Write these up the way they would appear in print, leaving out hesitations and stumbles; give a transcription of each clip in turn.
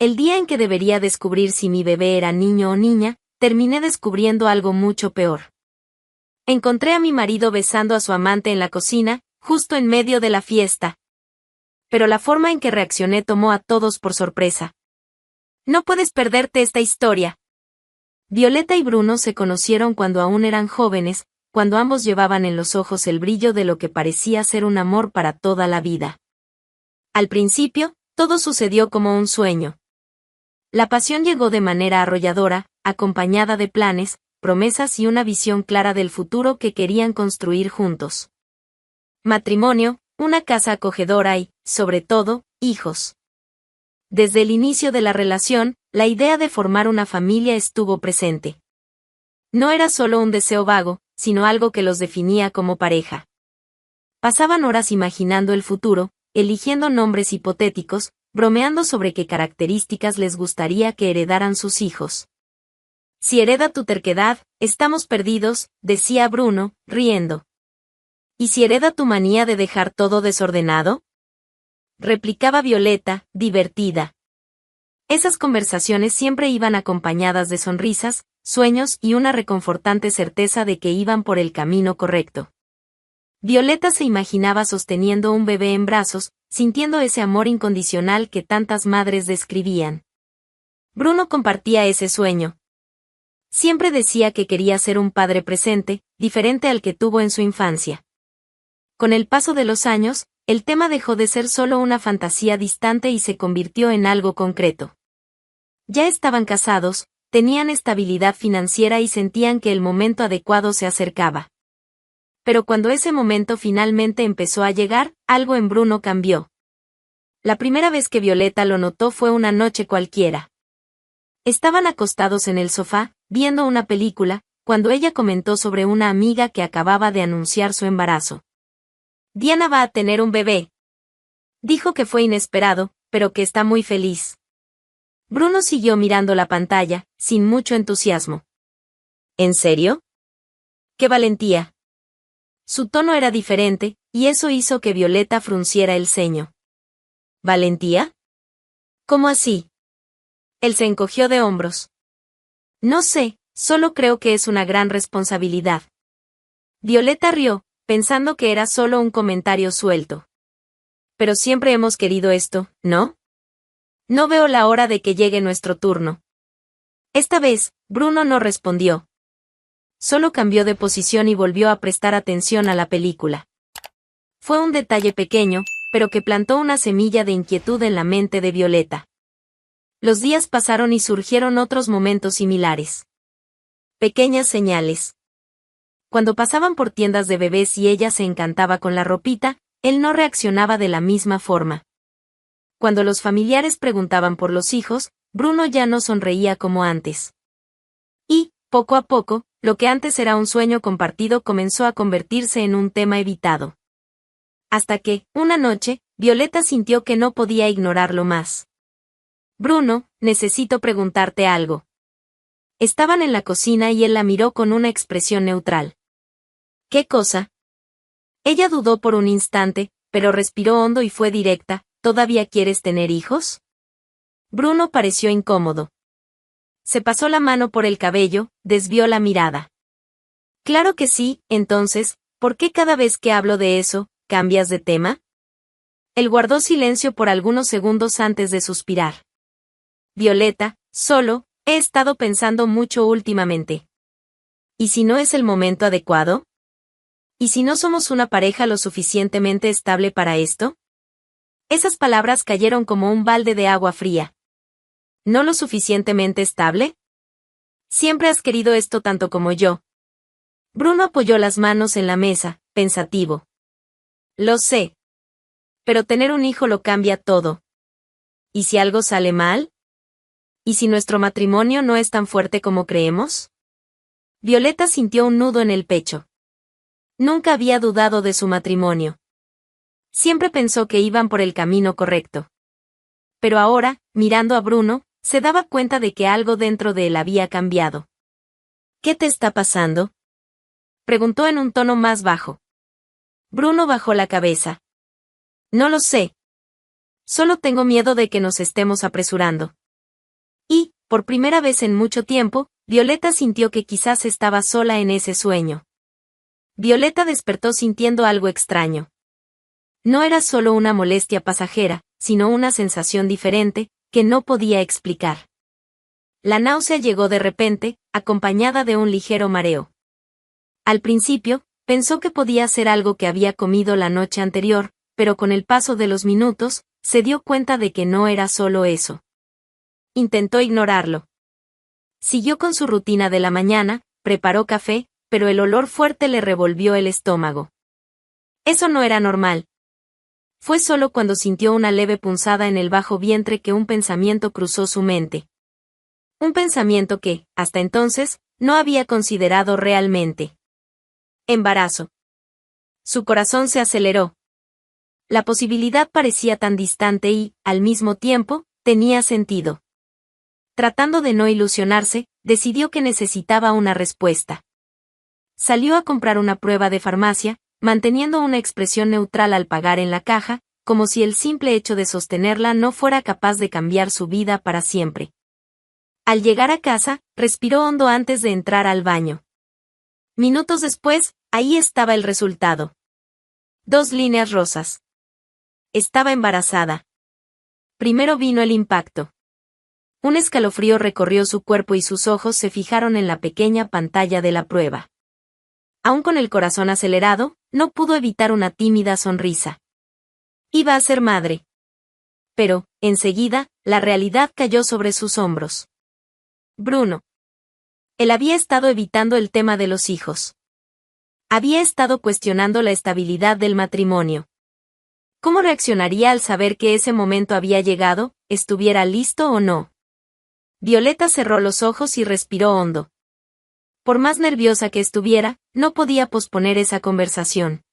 El día en que debería descubrir si mi bebé era niño o niña, terminé descubriendo algo mucho peor. Encontré a mi marido besando a su amante en la cocina, justo en medio de la fiesta. Pero la forma en que reaccioné tomó a todos por sorpresa. No puedes perderte esta historia. Violeta y Bruno se conocieron cuando aún eran jóvenes, cuando ambos llevaban en los ojos el brillo de lo que parecía ser un amor para toda la vida. Al principio, todo sucedió como un sueño. La pasión llegó de manera arrolladora, acompañada de planes, promesas y una visión clara del futuro que querían construir juntos. Matrimonio, una casa acogedora y, sobre todo, hijos. Desde el inicio de la relación, la idea de formar una familia estuvo presente. No era solo un deseo vago, sino algo que los definía como pareja. Pasaban horas imaginando el futuro, eligiendo nombres hipotéticos, bromeando sobre qué características les gustaría que heredaran sus hijos. Si hereda tu terquedad, estamos perdidos, decía Bruno, riendo. ¿Y si hereda tu manía de dejar todo desordenado? Replicaba Violeta, divertida. Esas conversaciones siempre iban acompañadas de sonrisas, sueños y una reconfortante certeza de que iban por el camino correcto. Violeta se imaginaba sosteniendo un bebé en brazos, sintiendo ese amor incondicional que tantas madres describían. Bruno compartía ese sueño. Siempre decía que quería ser un padre presente, diferente al que tuvo en su infancia. Con el paso de los años, el tema dejó de ser solo una fantasía distante y se convirtió en algo concreto. Ya estaban casados, tenían estabilidad financiera y sentían que el momento adecuado se acercaba. Pero cuando ese momento finalmente empezó a llegar, algo en Bruno cambió. La primera vez que Violeta lo notó fue una noche cualquiera. Estaban acostados en el sofá, viendo una película, cuando ella comentó sobre una amiga que acababa de anunciar su embarazo. Diana va a tener un bebé. Dijo que fue inesperado, pero que está muy feliz. Bruno siguió mirando la pantalla, sin mucho entusiasmo. ¿En serio? ¡Qué valentía! Su tono era diferente, y eso hizo que Violeta frunciera el ceño. ¿Valentía? ¿Cómo así? Él se encogió de hombros. No sé, solo creo que es una gran responsabilidad. Violeta rió, pensando que era solo un comentario suelto. Pero siempre hemos querido esto, ¿no? No veo la hora de que llegue nuestro turno. Esta vez, Bruno no respondió. Solo cambió de posición y volvió a prestar atención a la película. Fue un detalle pequeño, pero que plantó una semilla de inquietud en la mente de Violeta. Los días pasaron y surgieron otros momentos similares. Pequeñas señales. Cuando pasaban por tiendas de bebés y ella se encantaba con la ropita, él no reaccionaba de la misma forma. Cuando los familiares preguntaban por los hijos, Bruno ya no sonreía como antes. Y, poco a poco, lo que antes era un sueño compartido comenzó a convertirse en un tema evitado. Hasta que, una noche, Violeta sintió que no podía ignorarlo más. Bruno, necesito preguntarte algo. Estaban en la cocina y él la miró con una expresión neutral. ¿Qué cosa? Ella dudó por un instante, pero respiró hondo y fue directa. ¿Todavía quieres tener hijos? Bruno pareció incómodo. Se pasó la mano por el cabello, desvió la mirada. Claro que sí, entonces, ¿por qué cada vez que hablo de eso, cambias de tema? Él guardó silencio por algunos segundos antes de suspirar. Violeta, solo, he estado pensando mucho últimamente. ¿Y si no es el momento adecuado? ¿Y si no somos una pareja lo suficientemente estable para esto? Esas palabras cayeron como un balde de agua fría. ¿No lo suficientemente estable? Siempre has querido esto tanto como yo. Bruno apoyó las manos en la mesa, pensativo. Lo sé. Pero tener un hijo lo cambia todo. ¿Y si algo sale mal? ¿Y si nuestro matrimonio no es tan fuerte como creemos? Violeta sintió un nudo en el pecho. Nunca había dudado de su matrimonio. Siempre pensó que iban por el camino correcto. Pero ahora, mirando a Bruno, se daba cuenta de que algo dentro de él había cambiado. ¿Qué te está pasando? Preguntó en un tono más bajo. Bruno bajó la cabeza. No lo sé. Solo tengo miedo de que nos estemos apresurando. Y, por primera vez en mucho tiempo, Violeta sintió que quizás estaba sola en ese sueño. Violeta despertó sintiendo algo extraño. No era solo una molestia pasajera, sino una sensación diferente, que no podía explicar. La náusea llegó de repente, acompañada de un ligero mareo. Al principio, pensó que podía ser algo que había comido la noche anterior, pero con el paso de los minutos, se dio cuenta de que no era solo eso. Intentó ignorarlo. Siguió con su rutina de la mañana, preparó café, pero el olor fuerte le revolvió el estómago. Eso no era normal. Fue solo cuando sintió una leve punzada en el bajo vientre que un pensamiento cruzó su mente. Un pensamiento que, hasta entonces, no había considerado realmente. Embarazo. Su corazón se aceleró. La posibilidad parecía tan distante y, al mismo tiempo, tenía sentido. Tratando de no ilusionarse, decidió que necesitaba una respuesta. Salió a comprar una prueba de farmacia, manteniendo una expresión neutral al pagar en la caja, como si el simple hecho de sostenerla no fuera capaz de cambiar su vida para siempre. Al llegar a casa, respiró hondo antes de entrar al baño. Minutos después, ahí estaba el resultado. 2 líneas rosas. Estaba embarazada. Primero vino el impacto. Un escalofrío recorrió su cuerpo y sus ojos se fijaron en la pequeña pantalla de la prueba. Aún con el corazón acelerado, no pudo evitar una tímida sonrisa. Iba a ser madre. Pero, enseguida, la realidad cayó sobre sus hombros. Bruno. Él había estado evitando el tema de los hijos. Había estado cuestionando la estabilidad del matrimonio. ¿Cómo reaccionaría al saber que ese momento había llegado, estuviera listo o no? Violeta cerró los ojos y respiró hondo. Por más nerviosa que estuviera, no podía posponer esa conversación.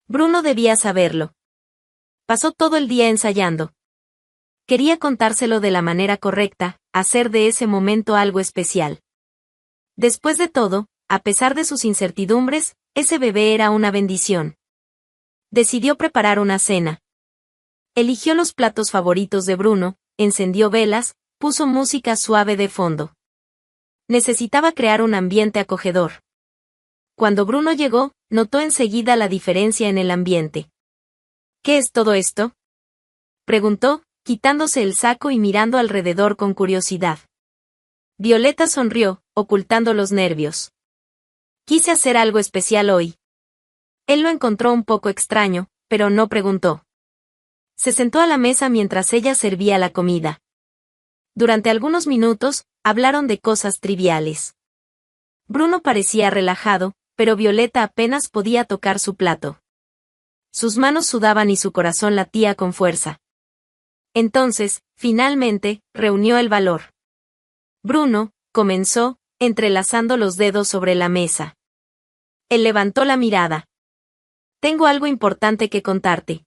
Bruno debía saberlo. Pasó todo el día ensayando. Quería contárselo de la manera correcta, hacer de ese momento algo especial. Después de todo, a pesar de sus incertidumbres, ese bebé era una bendición. Decidió preparar una cena. Eligió los platos favoritos de Bruno, encendió velas, puso música suave de fondo. Necesitaba crear un ambiente acogedor. Cuando Bruno llegó, notó enseguida la diferencia en el ambiente. ¿Qué es todo esto?, preguntó, quitándose el saco y mirando alrededor con curiosidad. Violeta sonrió, ocultando los nervios. Quise hacer algo especial hoy. Él lo encontró un poco extraño, pero no preguntó. Se sentó a la mesa mientras ella servía la comida. Durante algunos minutos, hablaron de cosas triviales. Bruno parecía relajado, pero Violeta apenas podía tocar su plato. Sus manos sudaban y su corazón latía con fuerza. Entonces, finalmente, reunió el valor. Bruno, comenzó, entrelazando los dedos sobre la mesa. Él levantó la mirada. Tengo algo importante que contarte.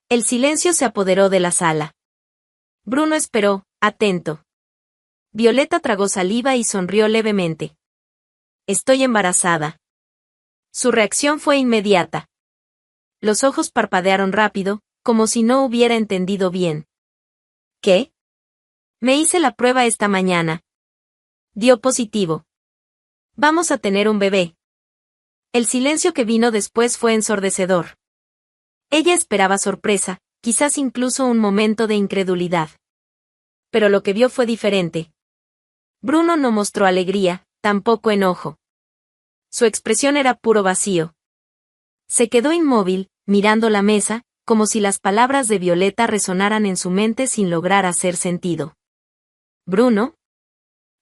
El silencio se apoderó de la sala. Bruno esperó, atento. Violeta tragó saliva y sonrió levemente. Estoy embarazada. Su reacción fue inmediata. Los ojos parpadearon rápido, como si no hubiera entendido bien. ¿Qué? Me hice la prueba esta mañana. Dio positivo. Vamos a tener un bebé. El silencio que vino después fue ensordecedor. Ella esperaba sorpresa, quizás incluso un momento de incredulidad. Pero lo que vio fue diferente. Bruno no mostró alegría, tampoco enojo. Su expresión era puro vacío. Se quedó inmóvil, mirando la mesa, como si las palabras de Violeta resonaran en su mente sin lograr hacer sentido. ¿Bruno?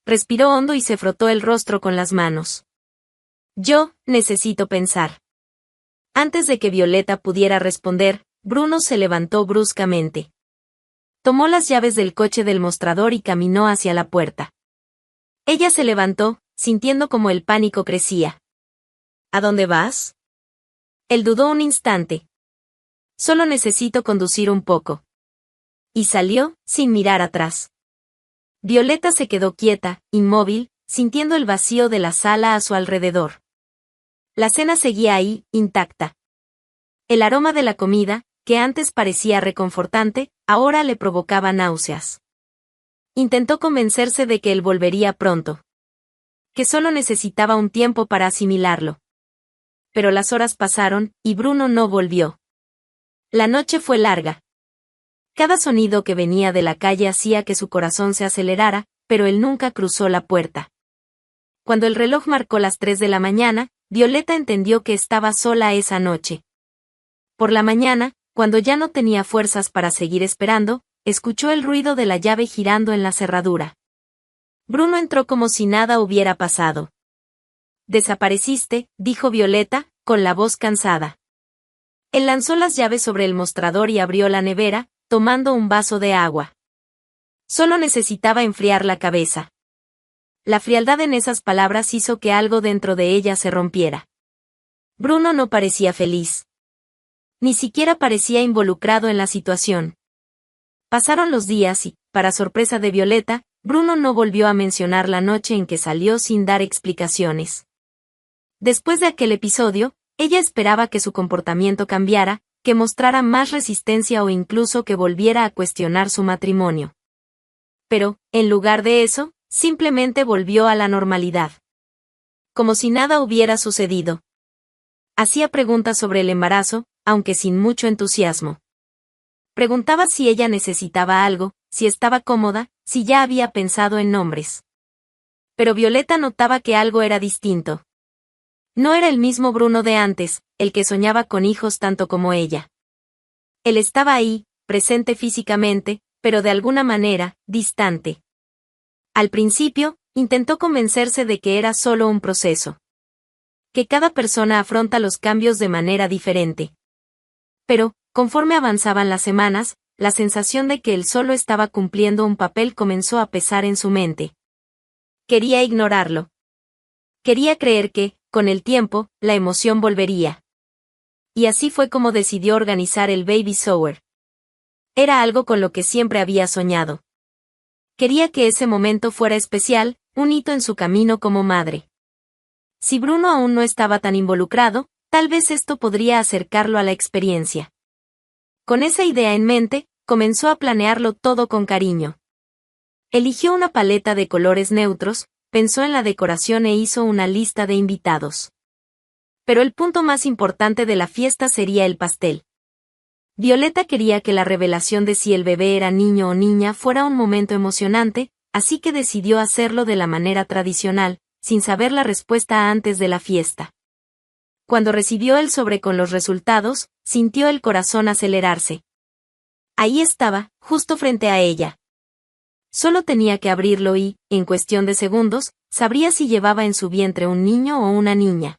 Respiró hondo y se frotó el rostro con las manos. Yo necesito pensar. Antes de que Violeta pudiera responder, Bruno se levantó bruscamente. Tomó las llaves del coche del mostrador y caminó hacia la puerta. Ella se levantó, sintiendo como el pánico crecía. ¿A dónde vas? Él dudó un instante. Solo necesito conducir un poco. Y salió, sin mirar atrás. Violeta se quedó quieta, inmóvil, sintiendo el vacío de la sala a su alrededor. La cena seguía ahí, intacta. El aroma de la comida, que antes parecía reconfortante, ahora le provocaba náuseas. Intentó convencerse de que él volvería pronto. Que solo necesitaba un tiempo para asimilarlo. Pero las horas pasaron, y Bruno no volvió. La noche fue larga. Cada sonido que venía de la calle hacía que su corazón se acelerara, pero él nunca cruzó la puerta. Cuando el reloj marcó las 3 de la mañana, Violeta entendió que estaba sola esa noche. Por la mañana, cuando ya no tenía fuerzas para seguir esperando, escuchó el ruido de la llave girando en la cerradura. Bruno entró como si nada hubiera pasado. «Desapareciste», dijo Violeta, con la voz cansada. Él lanzó las llaves sobre el mostrador y abrió la nevera, tomando un vaso de agua. Solo necesitaba enfriar la cabeza. La frialdad en esas palabras hizo que algo dentro de ella se rompiera. Bruno no parecía feliz. Ni siquiera parecía involucrado en la situación. Pasaron los días y, para sorpresa de Violeta, Bruno no volvió a mencionar la noche en que salió sin dar explicaciones. Después de aquel episodio, ella esperaba que su comportamiento cambiara, que mostrara más resistencia o incluso que volviera a cuestionar su matrimonio. Pero, en lugar de eso, simplemente volvió a la normalidad. Como si nada hubiera sucedido. Hacía preguntas sobre el embarazo, aunque sin mucho entusiasmo. Preguntaba si ella necesitaba algo, si estaba cómoda, si ya había pensado en nombres. Pero Violeta notaba que algo era distinto. No era el mismo Bruno de antes, el que soñaba con hijos tanto como ella. Él estaba ahí, presente físicamente, pero de alguna manera, distante. Al principio, intentó convencerse de que era solo un proceso. Que cada persona afronta los cambios de manera diferente. Pero, conforme avanzaban las semanas, la sensación de que él solo estaba cumpliendo un papel comenzó a pesar en su mente. Quería ignorarlo. Quería creer que, con el tiempo, la emoción volvería. Y así fue como decidió organizar el baby shower. Era algo con lo que siempre había soñado. Quería que ese momento fuera especial, un hito en su camino como madre. Si Bruno aún no estaba tan involucrado, tal vez esto podría acercarlo a la experiencia. Con esa idea en mente, comenzó a planearlo todo con cariño. Eligió una paleta de colores neutros, pensó en la decoración e hizo una lista de invitados. Pero el punto más importante de la fiesta sería el pastel. Violeta quería que la revelación de si el bebé era niño o niña fuera un momento emocionante, así que decidió hacerlo de la manera tradicional, sin saber la respuesta antes de la fiesta. Cuando recibió el sobre con los resultados, sintió el corazón acelerarse. Ahí estaba, justo frente a ella. Solo tenía que abrirlo y, en cuestión de segundos, sabría si llevaba en su vientre un niño o una niña.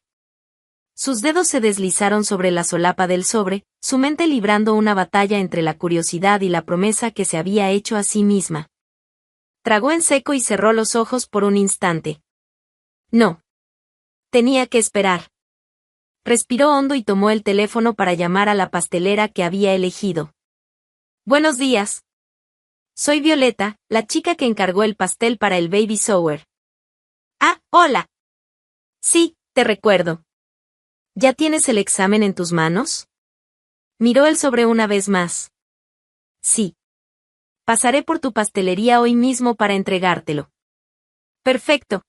Sus dedos se deslizaron sobre la solapa del sobre, su mente librando una batalla entre la curiosidad y la promesa que se había hecho a sí misma. Tragó en seco y cerró los ojos por un instante. No. Tenía que esperar. Respiró hondo y tomó el teléfono para llamar a la pastelera que había elegido. Buenos días. Soy Violeta, la chica que encargó el pastel para el baby shower. Ah, hola. Sí, te recuerdo. ¿Ya tienes el examen en tus manos? Miró el sobre una vez más. Sí. Pasaré por tu pastelería hoy mismo para entregártelo. Perfecto.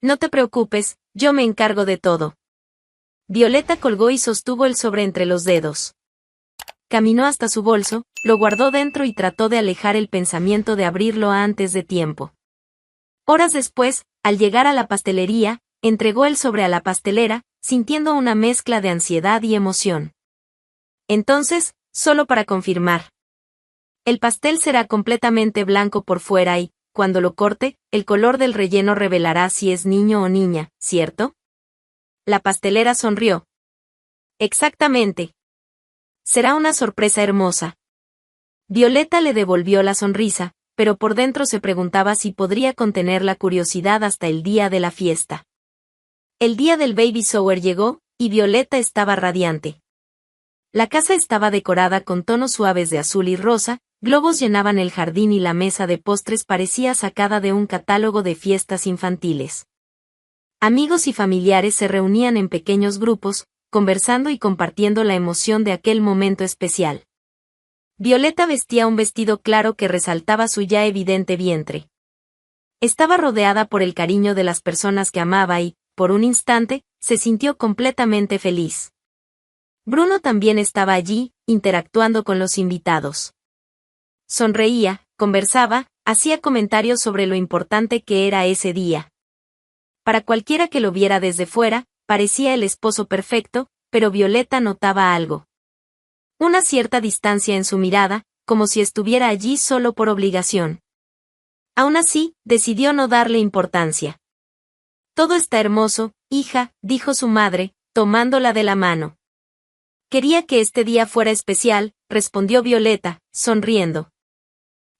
No te preocupes, yo me encargo de todo. Violeta colgó y sostuvo el sobre entre los dedos. Caminó hasta su bolso, lo guardó dentro y trató de alejar el pensamiento de abrirlo antes de tiempo. Horas después, al llegar a la pastelería, entregó el sobre a la pastelera, sintiendo una mezcla de ansiedad y emoción. Entonces, solo para confirmar. El pastel será completamente blanco por fuera y, cuando lo corte, el color del relleno revelará si es niño o niña, ¿cierto? La pastelera sonrió. Exactamente. Será una sorpresa hermosa. Violeta le devolvió la sonrisa, pero por dentro se preguntaba si podría contener la curiosidad hasta el día de la fiesta. El día del baby shower llegó, y Violeta estaba radiante. La casa estaba decorada con tonos suaves de azul y rosa, globos llenaban el jardín y la mesa de postres parecía sacada de un catálogo de fiestas infantiles. Amigos y familiares se reunían en pequeños grupos, conversando y compartiendo la emoción de aquel momento especial. Violeta vestía un vestido claro que resaltaba su ya evidente vientre. Estaba rodeada por el cariño de las personas que amaba y, por un instante, se sintió completamente feliz. Bruno también estaba allí, interactuando con los invitados. Sonreía, conversaba, hacía comentarios sobre lo importante que era ese día. Para cualquiera que lo viera desde fuera, parecía el esposo perfecto, pero Violeta notaba algo. Una cierta distancia en su mirada, como si estuviera allí solo por obligación. Aún así, decidió no darle importancia. Todo está hermoso, hija, dijo su madre, tomándola de la mano. Quería que este día fuera especial, respondió Violeta, sonriendo.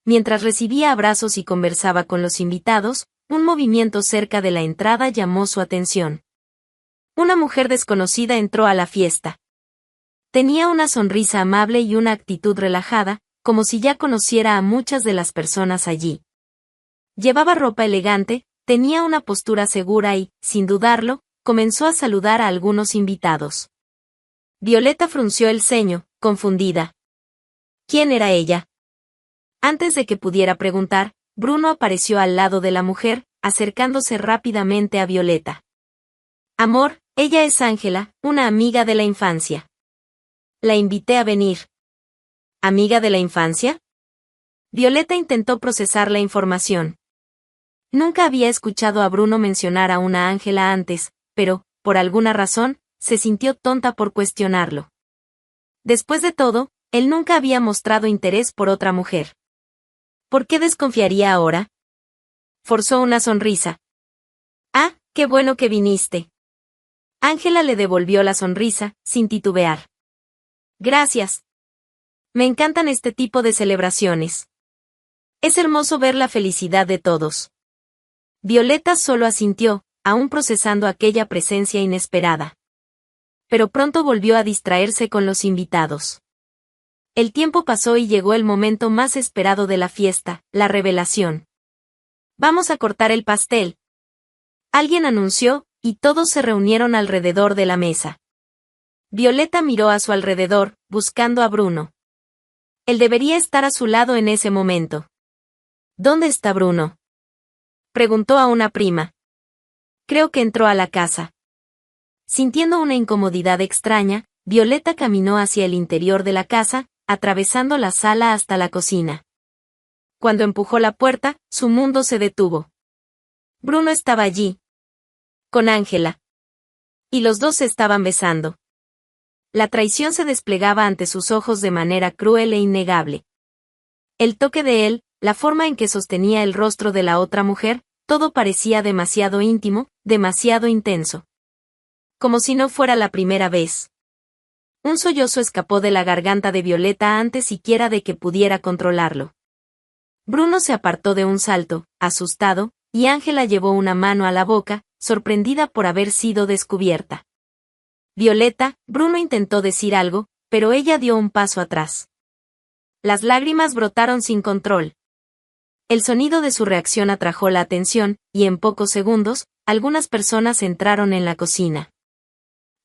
Mientras recibía abrazos y conversaba con los invitados, un movimiento cerca de la entrada llamó su atención. Una mujer desconocida entró a la fiesta. Tenía una sonrisa amable y una actitud relajada, como si ya conociera a muchas de las personas allí. Llevaba ropa elegante, tenía una postura segura y, sin dudarlo, comenzó a saludar a algunos invitados. Violeta frunció el ceño, confundida. ¿Quién era ella? Antes de que pudiera preguntar, Bruno apareció al lado de la mujer, acercándose rápidamente a Violeta. Amor, ella es Ángela, una amiga de la infancia. La invité a venir. ¿Amiga de la infancia? Violeta intentó procesar la información. Nunca había escuchado a Bruno mencionar a una Ángela antes, pero, por alguna razón, se sintió tonta por cuestionarlo. Después de todo, él nunca había mostrado interés por otra mujer. ¿Por qué desconfiaría ahora? Forzó una sonrisa. Ah, qué bueno que viniste. Ángela le devolvió la sonrisa, sin titubear. Gracias. Me encantan este tipo de celebraciones. Es hermoso ver la felicidad de todos. Violeta solo asintió, aún procesando aquella presencia inesperada. Pero pronto volvió a distraerse con los invitados. El tiempo pasó y llegó el momento más esperado de la fiesta, la revelación. Vamos a cortar el pastel. Alguien anunció, y todos se reunieron alrededor de la mesa. Violeta miró a su alrededor, buscando a Bruno. Él debería estar a su lado en ese momento. ¿Dónde está Bruno? Preguntó a una prima. Creo que entró a la casa. Sintiendo una incomodidad extraña, Violeta caminó hacia el interior de la casa, atravesando la sala hasta la cocina. Cuando empujó la puerta, su mundo se detuvo. Bruno estaba allí. Con Ángela. Y los dos se estaban besando. La traición se desplegaba ante sus ojos de manera cruel e innegable. El toque de él, la forma en que sostenía el rostro de la otra mujer, todo parecía demasiado íntimo, demasiado intenso. Como si no fuera la primera vez. Un sollozo escapó de la garganta de Violeta antes siquiera de que pudiera controlarlo. Bruno se apartó de un salto, asustado, y Ángela llevó una mano a la boca, sorprendida por haber sido descubierta. Violeta, Bruno intentó decir algo, pero ella dio un paso atrás. Las lágrimas brotaron sin control. El sonido de su reacción atrajo la atención, y en pocos segundos, algunas personas entraron en la cocina.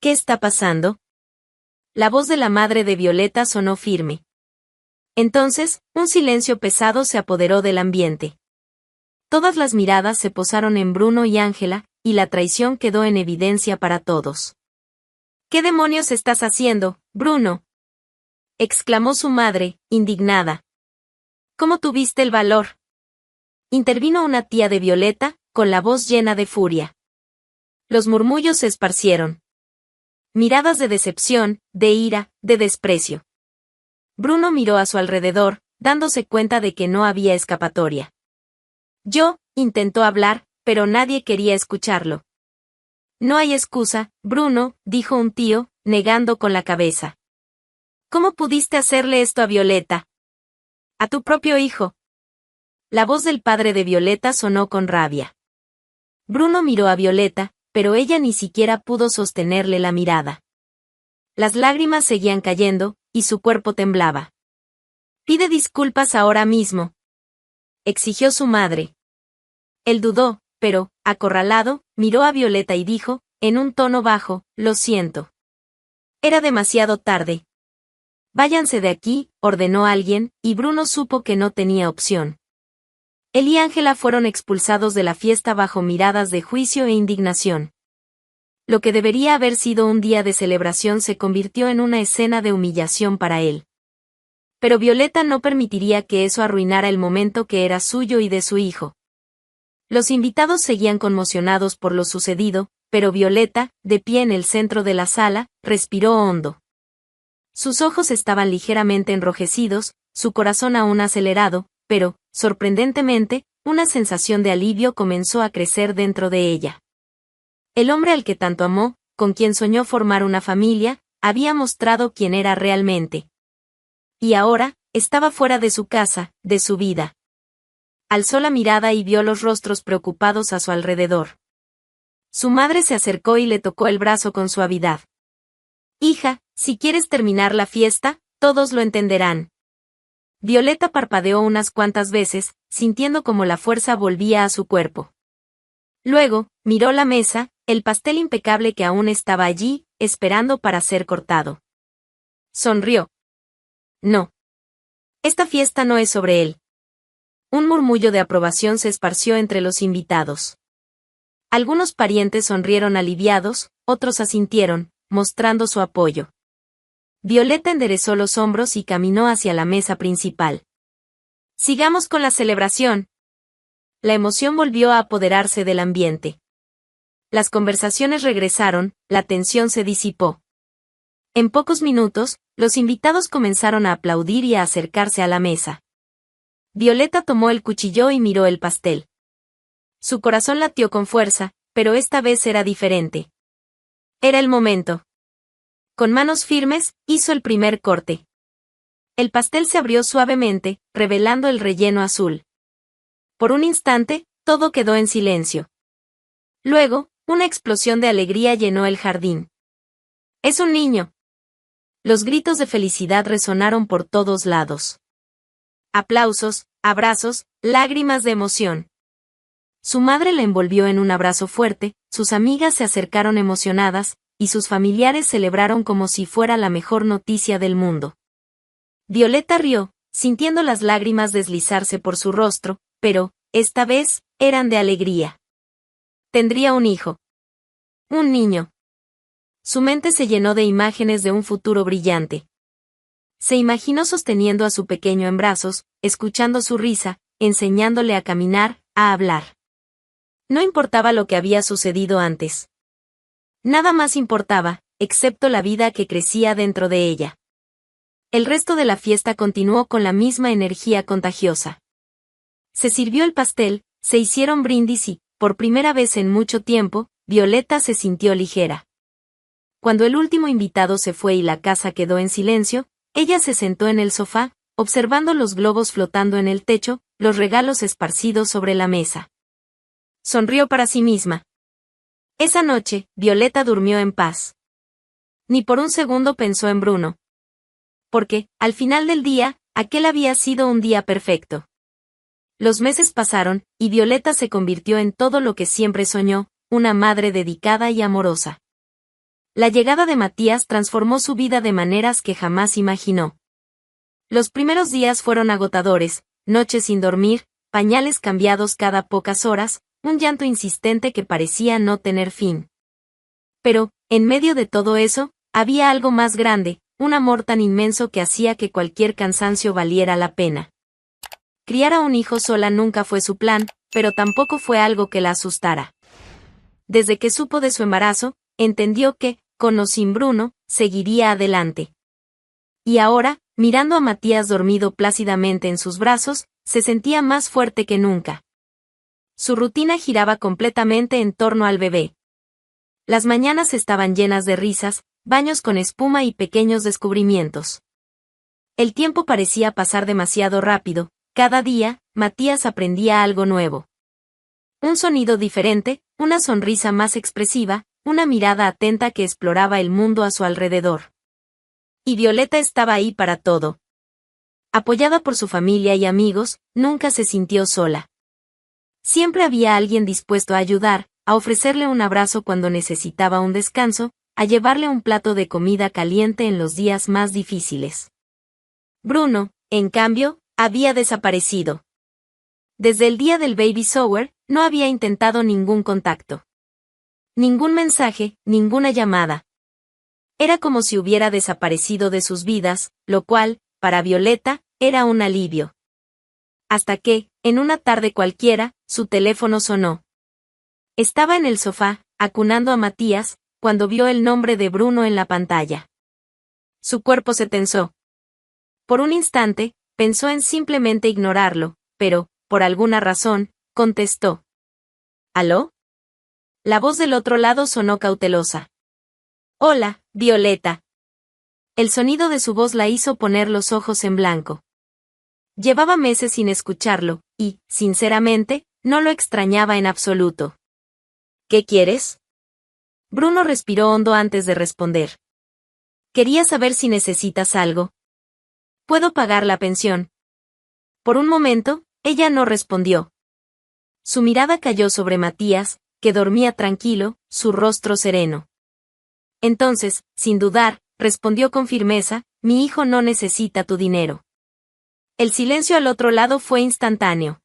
¿Qué está pasando? La voz de la madre de Violeta sonó firme. Entonces, un silencio pesado se apoderó del ambiente. Todas las miradas se posaron en Bruno y Ángela, y la traición quedó en evidencia para todos. ¿Qué demonios estás haciendo, Bruno? Exclamó su madre, indignada. ¿Cómo tuviste el valor? Intervino una tía de Violeta, con la voz llena de furia. Los murmullos se esparcieron. Miradas de decepción, de ira, de desprecio. Bruno miró a su alrededor, dándose cuenta de que no había escapatoria. Intentó hablar, pero nadie quería escucharlo. No hay excusa, Bruno, dijo un tío, negando con la cabeza. ¿Cómo pudiste hacerle esto a Violeta? A tu propio hijo. La voz del padre de Violeta sonó con rabia. Bruno miró a Violeta, pero ella ni siquiera pudo sostenerle la mirada. Las lágrimas seguían cayendo, y su cuerpo temblaba. Pide disculpas ahora mismo. Exigió su madre. Él dudó, pero, acorralado, miró a Violeta y dijo, en un tono bajo, lo siento. Era demasiado tarde. Váyanse de aquí, ordenó alguien, y Bruno supo que no tenía opción. Él y Ángela fueron expulsados de la fiesta bajo miradas de juicio e indignación. Lo que debería haber sido un día de celebración se convirtió en una escena de humillación para él. Pero Violeta no permitiría que eso arruinara el momento que era suyo y de su hijo. Los invitados seguían conmocionados por lo sucedido, pero Violeta, de pie en el centro de la sala, respiró hondo. Sus ojos estaban ligeramente enrojecidos, su corazón aún acelerado, pero, sorprendentemente, una sensación de alivio comenzó a crecer dentro de ella. El hombre al que tanto amó, con quien soñó formar una familia, había mostrado quién era realmente. Y ahora, estaba fuera de su casa, de su vida. Alzó la mirada y vio los rostros preocupados a su alrededor. Su madre se acercó y le tocó el brazo con suavidad. «Hija, si quieres terminar la fiesta, todos lo entenderán». Violeta parpadeó unas cuantas veces, sintiendo como la fuerza volvía a su cuerpo. Luego, miró la mesa, el pastel impecable que aún estaba allí, esperando para ser cortado. Sonrió. No. Esta fiesta no es sobre él. Un murmullo de aprobación se esparció entre los invitados. Algunos parientes sonrieron aliviados, otros asintieron, mostrando su apoyo. Violeta enderezó los hombros y caminó hacia la mesa principal. «Sigamos con la celebración». La emoción volvió a apoderarse del ambiente. Las conversaciones regresaron, la tensión se disipó. En pocos minutos, los invitados comenzaron a aplaudir y a acercarse a la mesa. Violeta tomó el cuchillo y miró el pastel. Su corazón latió con fuerza, pero esta vez era diferente. Era el momento. Con manos firmes, hizo el primer corte. El pastel se abrió suavemente, revelando el relleno azul. Por un instante, todo quedó en silencio. Luego, una explosión de alegría llenó el jardín. «Es un niño». Los gritos de felicidad resonaron por todos lados. Aplausos, abrazos, lágrimas de emoción. Su madre la envolvió en un abrazo fuerte, sus amigas se acercaron emocionadas, y sus familiares celebraron como si fuera la mejor noticia del mundo. Violeta rió, sintiendo las lágrimas deslizarse por su rostro, pero, esta vez, eran de alegría. Tendría un hijo. Un niño. Su mente se llenó de imágenes de un futuro brillante. Se imaginó sosteniendo a su pequeño en brazos, escuchando su risa, enseñándole a caminar, a hablar. No importaba lo que había sucedido antes. Nada más importaba, excepto la vida que crecía dentro de ella. El resto de la fiesta continuó con la misma energía contagiosa. Se sirvió el pastel, se hicieron brindis y, por primera vez en mucho tiempo, Violeta se sintió ligera. Cuando el último invitado se fue y la casa quedó en silencio, ella se sentó en el sofá, observando los globos flotando en el techo, los regalos esparcidos sobre la mesa. Sonrió para sí misma. Esa noche, Violeta durmió en paz. Ni por un segundo pensó en Bruno. Porque, al final del día, aquel había sido un día perfecto. Los meses pasaron, y Violeta se convirtió en todo lo que siempre soñó, una madre dedicada y amorosa. La llegada de Matías transformó su vida de maneras que jamás imaginó. Los primeros días fueron agotadores, noches sin dormir, pañales cambiados cada pocas horas, un llanto insistente que parecía no tener fin. Pero, en medio de todo eso, había algo más grande, un amor tan inmenso que hacía que cualquier cansancio valiera la pena. Criar a un hijo sola nunca fue su plan, pero tampoco fue algo que la asustara. Desde que supo de su embarazo, entendió que, con o sin Bruno, seguiría adelante. Y ahora, mirando a Matías dormido plácidamente en sus brazos, se sentía más fuerte que nunca. Su rutina giraba completamente en torno al bebé. Las mañanas estaban llenas de risas, baños con espuma y pequeños descubrimientos. El tiempo parecía pasar demasiado rápido, cada día, Matías aprendía algo nuevo. Un sonido diferente, una sonrisa más expresiva, una mirada atenta que exploraba el mundo a su alrededor. Y Violeta estaba ahí para todo. Apoyada por su familia y amigos, nunca se sintió sola. Siempre había alguien dispuesto a ayudar, a ofrecerle un abrazo cuando necesitaba un descanso, a llevarle un plato de comida caliente en los días más difíciles. Bruno, en cambio, había desaparecido. Desde el día del baby shower, no había intentado ningún contacto. Ningún mensaje, ninguna llamada. Era como si hubiera desaparecido de sus vidas, lo cual, para Violeta, era un alivio. Hasta que, en una tarde cualquiera, su teléfono sonó. Estaba en el sofá, acunando a Matías, cuando vio el nombre de Bruno en la pantalla. Su cuerpo se tensó. Por un instante, pensó en simplemente ignorarlo, pero, por alguna razón, contestó. ¿Aló? La voz del otro lado sonó cautelosa. Hola, Violeta. El sonido de su voz la hizo poner los ojos en blanco. Llevaba meses sin escucharlo, y, sinceramente, no lo extrañaba en absoluto. ¿Qué quieres? Bruno respiró hondo antes de responder. Quería saber si necesitas algo. Puedo pagar la pensión. Por un momento, ella no respondió. Su mirada cayó sobre Matías, que dormía tranquilo, su rostro sereno. Entonces, sin dudar, respondió con firmeza, mi hijo no necesita tu dinero. El silencio al otro lado fue instantáneo.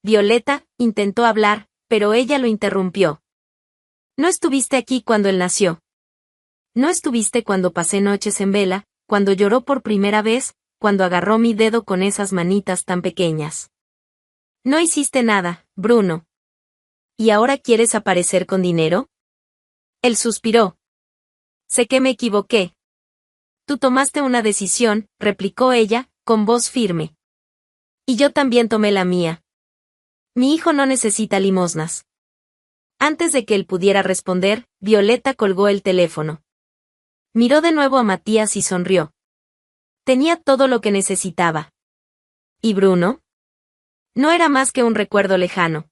Violeta intentó hablar, pero ella lo interrumpió. No estuviste aquí cuando él nació. No estuviste cuando pasé noches en vela, cuando lloró por primera vez, cuando agarró mi dedo con esas manitas tan pequeñas. No hiciste nada, Bruno. ¿Y ahora quieres aparecer con dinero? Él suspiró. Sé que me equivoqué. Tú tomaste una decisión, replicó ella, con voz firme. Y yo también tomé la mía. Mi hijo no necesita limosnas. Antes de que él pudiera responder, Violeta colgó el teléfono. Miró de nuevo a Matías y sonrió. Tenía todo lo que necesitaba. ¿Y Bruno? No era más que un recuerdo lejano.